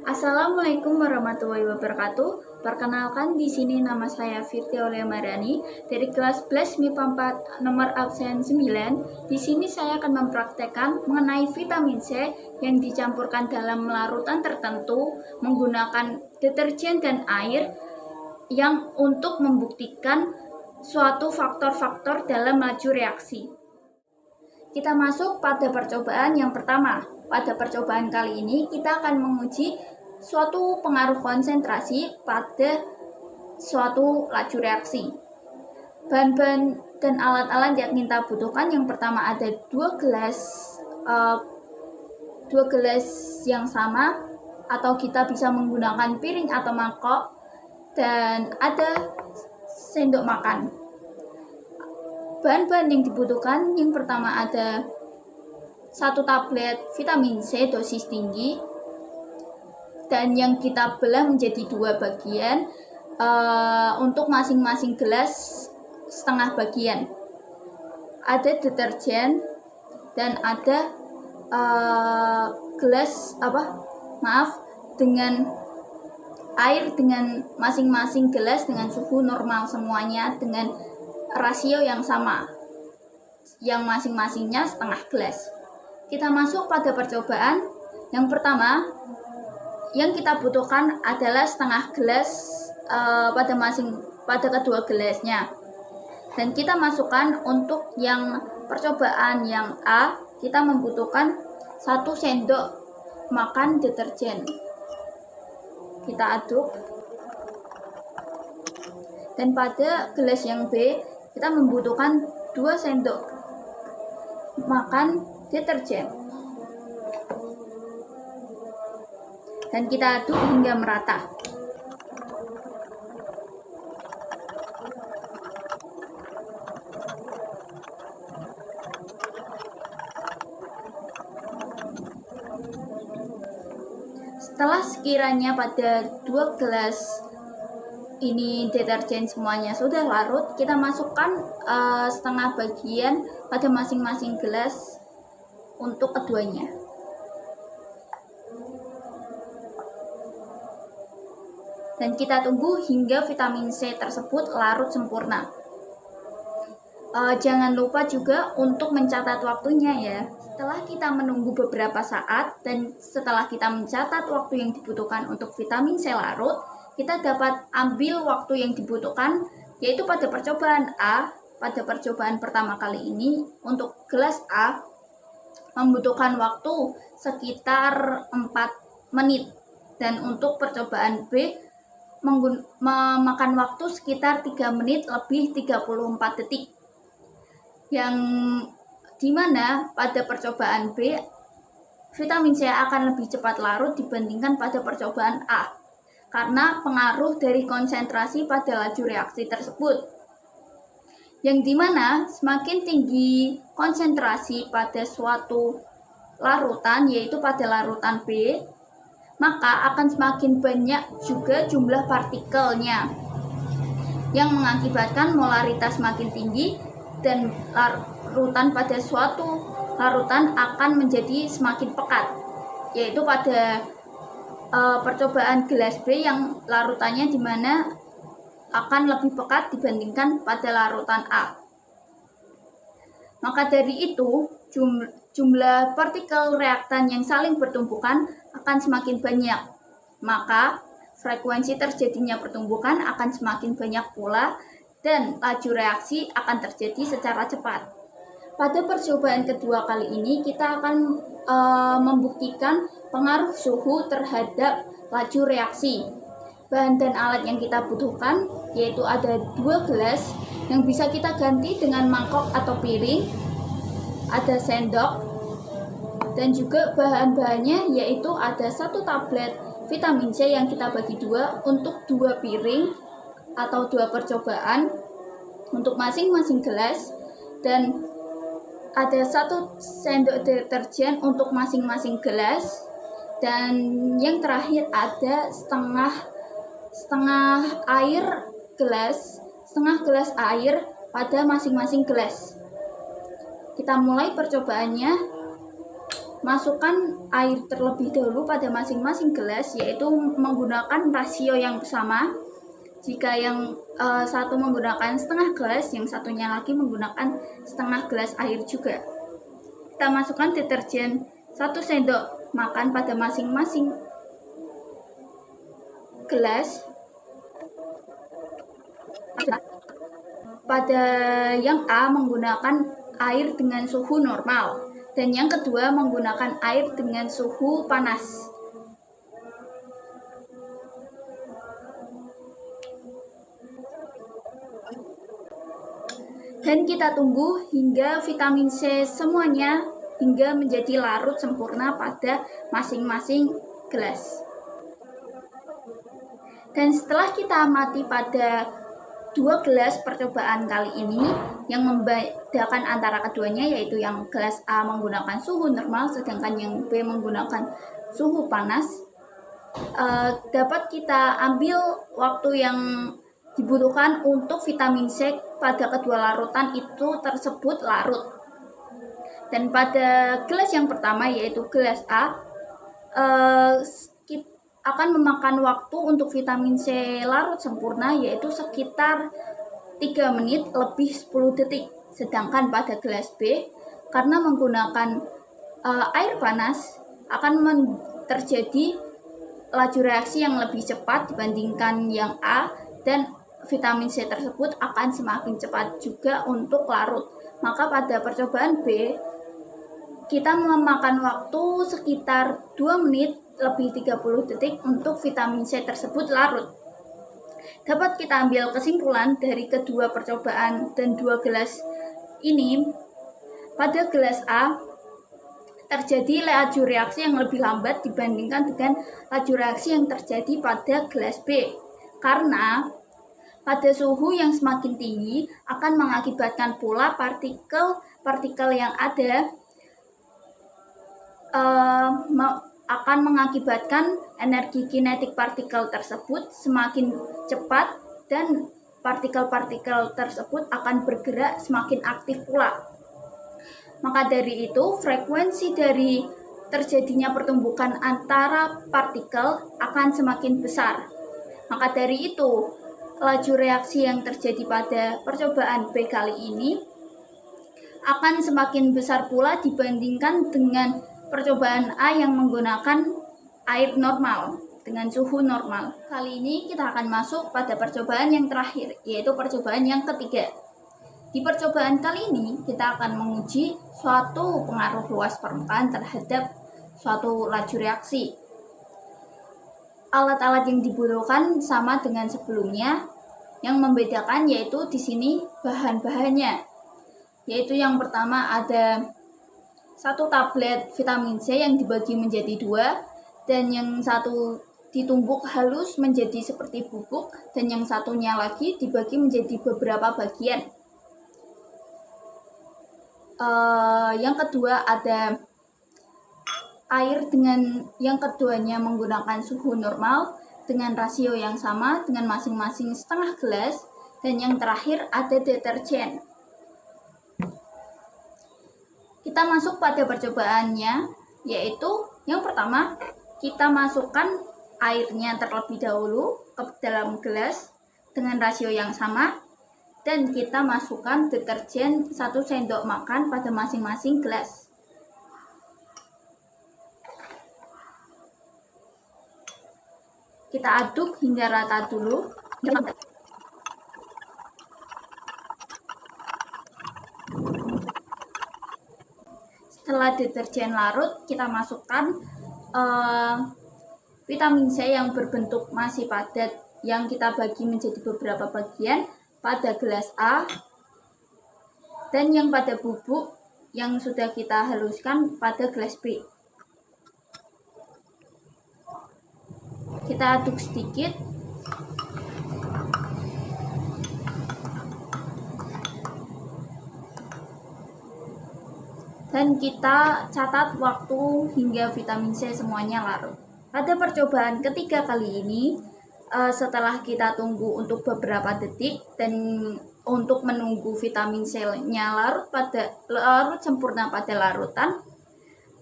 Assalamualaikum warahmatullahi wabarakatuh. Perkenalkan di sini nama saya Firti Aulia Mariani dari kelas 11 MIPA 4 nomor absen 9. Di sini saya akan mempraktekkan mengenai vitamin C yang dicampurkan dalam larutan tertentu menggunakan deterjen dan air yang untuk membuktikan suatu faktor-faktor dalam laju reaksi. Kita masuk pada percobaan yang pertama. Pada percobaan kali ini kita akan menguji suatu pengaruh konsentrasi pada suatu laju reaksi. Bahan-bahan dan alat-alat yang kita butuhkan yang pertama ada dua gelas yang sama, atau kita bisa menggunakan piring atau mangkok, dan ada sendok makan. Bahan-bahan yang dibutuhkan yang pertama ada 1 tablet vitamin C dosis tinggi, dan yang kita belah menjadi 2 bagian untuk masing-masing gelas setengah bagian. Ada deterjen dan ada dengan air dengan masing-masing gelas dengan suhu normal semuanya dengan rasio yang sama, yang masing-masingnya setengah gelas. Kita masuk pada percobaan yang pertama. Yang kita butuhkan adalah setengah gelas pada kedua gelasnya. Dan kita masukkan untuk yang percobaan yang A, kita membutuhkan 1 sendok makan deterjen. Kita aduk. Dan pada gelas yang B, kita membutuhkan 2 sendok makan deterjen. Dan kita aduk hingga merata. Setelah sekiranya pada 2 gelas ini deterjen semuanya sudah larut, kita masukkan setengah bagian pada masing-masing gelas untuk keduanya. Dan kita tunggu hingga vitamin C tersebut larut sempurna. Jangan lupa juga untuk mencatat waktunya ya. Setelah kita menunggu beberapa saat dan setelah kita mencatat waktu yang dibutuhkan untuk vitamin C larut, kita dapat ambil waktu yang dibutuhkan, yaitu pada percobaan A. Pada percobaan pertama kali ini untuk gelas A membutuhkan waktu sekitar 4 menit, dan untuk percobaan B memakan waktu sekitar 3 menit lebih 34 detik, yang dimana pada percobaan B vitamin C akan lebih cepat larut dibandingkan pada percobaan A karena pengaruh dari konsentrasi pada laju reaksi tersebut, yang dimana semakin tinggi konsentrasi pada suatu larutan, yaitu pada larutan B, maka akan semakin banyak juga jumlah partikelnya, yang mengakibatkan molaritas semakin tinggi dan larutan pada suatu larutan akan menjadi semakin pekat, yaitu pada percobaan gelas B yang larutannya dimana akan lebih pekat dibandingkan pada larutan A. Maka dari itu, jumlah partikel reaktan yang saling bertumbukan akan semakin banyak. Maka frekuensi terjadinya pertumbukan akan semakin banyak pula, dan laju reaksi akan terjadi secara cepat. Pada percobaan kedua kali ini kita akan membuktikan pengaruh suhu terhadap laju reaksi. Bahan dan alat yang kita butuhkan yaitu ada 2 gelas yang bisa kita ganti dengan mangkok atau piring, ada sendok, dan juga bahan-bahannya yaitu ada 1 tablet vitamin C yang kita bagi 2 untuk 2 piring atau 2 percobaan untuk masing-masing gelas, dan ada 1 sendok deterjen untuk masing-masing gelas, dan yang terakhir ada setengah gelas air pada masing-masing gelas. Kita mulai percobaannya. masukkan air terlebih dahulu pada masing-masing gelas, yaitu menggunakan rasio yang sama. Jika yang satu menggunakan setengah gelas, yang satunya lagi menggunakan setengah gelas air juga. Kita masukkan deterjen 1 sendok makan pada masing-masing gelas. Pada yang A menggunakan air dengan suhu normal, dan yang kedua menggunakan air dengan suhu panas. Dan kita tunggu hingga vitamin C semuanya hingga menjadi larut sempurna pada masing-masing gelas. Dan setelah kita amati pada 2 gelas percobaan kali ini, yang membedakan antara keduanya yaitu yang gelas A menggunakan suhu normal sedangkan yang B menggunakan suhu panas, dapat kita ambil waktu yang dibutuhkan untuk vitamin C pada kedua larutan itu tersebut larut. Dan pada gelas yang pertama yaitu gelas A, akan memakan waktu untuk vitamin C larut sempurna yaitu sekitar 3 menit lebih 10 detik. Sedangkan pada gelas B, karena menggunakan air panas, akan terjadi laju reaksi yang lebih cepat dibandingkan yang A, dan vitamin C tersebut akan semakin cepat juga untuk larut. Maka pada percobaan B, kita memakan waktu sekitar 2 menit lebih 30 detik untuk vitamin C tersebut larut. Dapat kita ambil kesimpulan dari kedua percobaan dan 2 gelas ini, pada gelas A terjadi laju reaksi yang lebih lambat dibandingkan dengan laju reaksi yang terjadi pada gelas B. Karena pada suhu yang semakin tinggi akan mengakibatkan pula partikel-partikel yang ada akan mengakibatkan energi kinetik partikel tersebut semakin cepat dan partikel-partikel tersebut akan bergerak semakin aktif pula. Maka dari itu, frekuensi dari terjadinya pertumbukan antara partikel akan semakin besar. Maka dari itu, laju reaksi yang terjadi pada percobaan B kali ini akan semakin besar pula dibandingkan dengan percobaan A yang menggunakan air normal dengan suhu normal. Kali ini kita akan masuk pada percobaan yang terakhir, yaitu percobaan yang ketiga. Di percobaan kali ini kita akan menguji suatu pengaruh luas permukaan terhadap suatu laju reaksi. Alat-alat yang dibutuhkan sama dengan sebelumnya, yang membedakan yaitu di sini bahan-bahannya. Yaitu yang pertama ada 1 tablet vitamin C yang dibagi menjadi 2, dan yang satu ditumbuk halus menjadi seperti bubuk, dan yang satunya lagi dibagi menjadi beberapa bagian. Yang kedua ada air dengan yang keduanya menggunakan suhu normal dengan rasio yang sama dengan masing-masing setengah gelas, dan yang terakhir ada deterjen. Kita masuk pada percobaannya, yaitu yang pertama kita masukkan airnya terlebih dahulu ke dalam gelas dengan rasio yang sama, dan kita masukkan deterjen 1 sendok makan pada masing-masing gelas. Kita aduk hingga rata dulu. Setelah deterjen larut, kita masukkan vitamin C yang berbentuk masih padat yang kita bagi menjadi beberapa bagian pada gelas A, dan yang pada bubuk yang sudah kita haluskan pada gelas B. Kita aduk sedikit. Dan kita catat waktu hingga vitamin C semuanya larut. Pada percobaan ketiga kali ini, setelah kita tunggu untuk beberapa detik dan untuk menunggu vitamin C-nya larut sempurna pada larutan,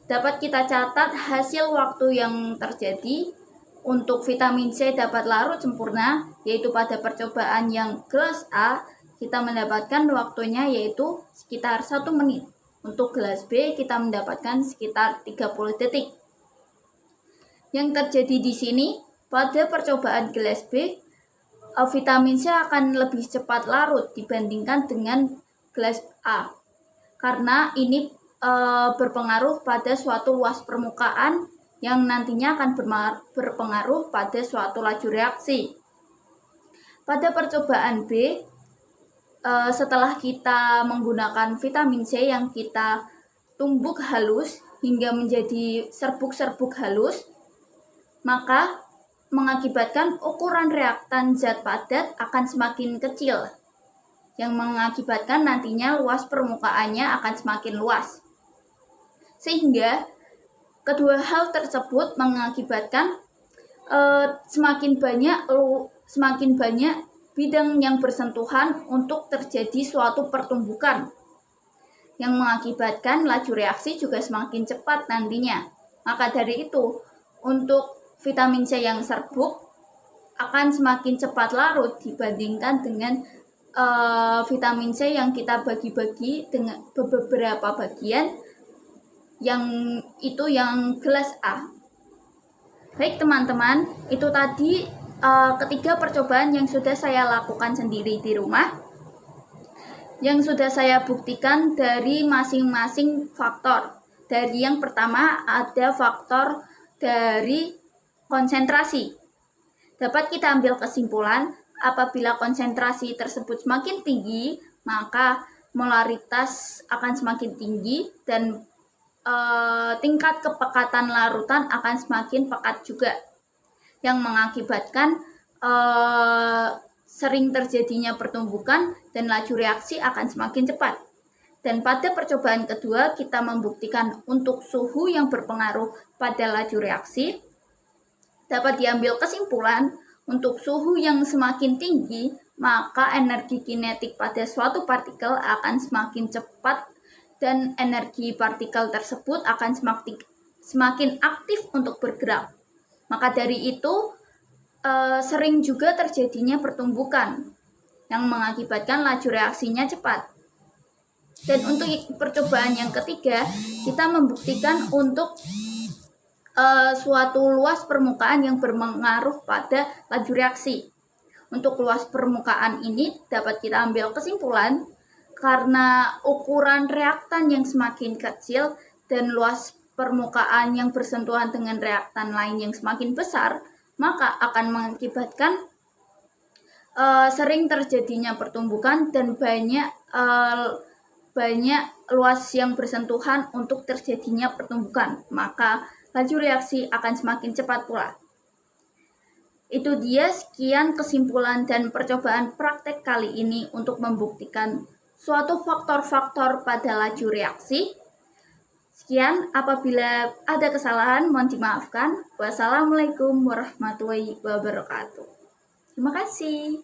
dapat kita catat hasil waktu yang terjadi. Untuk vitamin C dapat larut sempurna, yaitu pada percobaan yang gelas A, kita mendapatkan waktunya yaitu sekitar 1 menit. Untuk gelas B, kita mendapatkan sekitar 30 detik. Yang terjadi di sini, pada percobaan gelas B, vitamin C akan lebih cepat larut dibandingkan dengan gelas A. Karena ini berpengaruh pada suatu luas permukaan yang nantinya akan berpengaruh pada suatu laju reaksi. Pada percobaan B, setelah kita menggunakan vitamin C yang kita tumbuk halus hingga menjadi serbuk-serbuk halus, maka mengakibatkan ukuran reaktan zat padat akan semakin kecil, yang mengakibatkan nantinya luas permukaannya akan semakin luas. Sehingga kedua hal tersebut mengakibatkan semakin banyak bidang yang bersentuhan untuk terjadi suatu pertumbukan, yang mengakibatkan laju reaksi juga semakin cepat nantinya. Maka dari itu, untuk vitamin C yang serbuk akan semakin cepat larut dibandingkan dengan vitamin C yang kita bagi-bagi dengan beberapa bagian, yang gelas A. Baik teman-teman, itu tadi ketiga percobaan yang sudah saya lakukan sendiri di rumah, yang sudah saya buktikan dari masing-masing faktor. Dari yang pertama ada faktor dari konsentrasi. Dapat kita ambil kesimpulan, apabila konsentrasi tersebut semakin tinggi, maka molaritas akan semakin tinggi dan tingkat kepekatan larutan akan semakin pekat juga, yang mengakibatkan sering terjadinya pertumbukan dan laju reaksi akan semakin cepat. Dan pada percobaan kedua, kita membuktikan untuk suhu yang berpengaruh pada laju reaksi. Dapat diambil kesimpulan, untuk suhu yang semakin tinggi, maka energi kinetik pada suatu partikel akan semakin cepat dan energi partikel tersebut akan semakin aktif untuk bergerak. Maka dari itu, sering juga terjadinya pertumbukan yang mengakibatkan laju reaksinya cepat. Dan untuk percobaan yang ketiga, kita membuktikan untuk suatu luas permukaan yang berpengaruh pada laju reaksi. Untuk luas permukaan ini dapat kita ambil kesimpulan, karena ukuran reaktan yang semakin kecil dan luas permukaan yang bersentuhan dengan reaktan lain yang semakin besar, maka akan mengakibatkan sering terjadinya pertumbukan dan banyak luas yang bersentuhan untuk terjadinya pertumbukan. Maka laju reaksi akan semakin cepat pula. Itu dia, sekian kesimpulan dan percobaan praktek kali ini untuk membuktikan suatu faktor-faktor pada laju reaksi. Sekian, apabila ada kesalahan mohon dimaafkan. Wassalamualaikum warahmatullahi wabarakatuh. Terima kasih.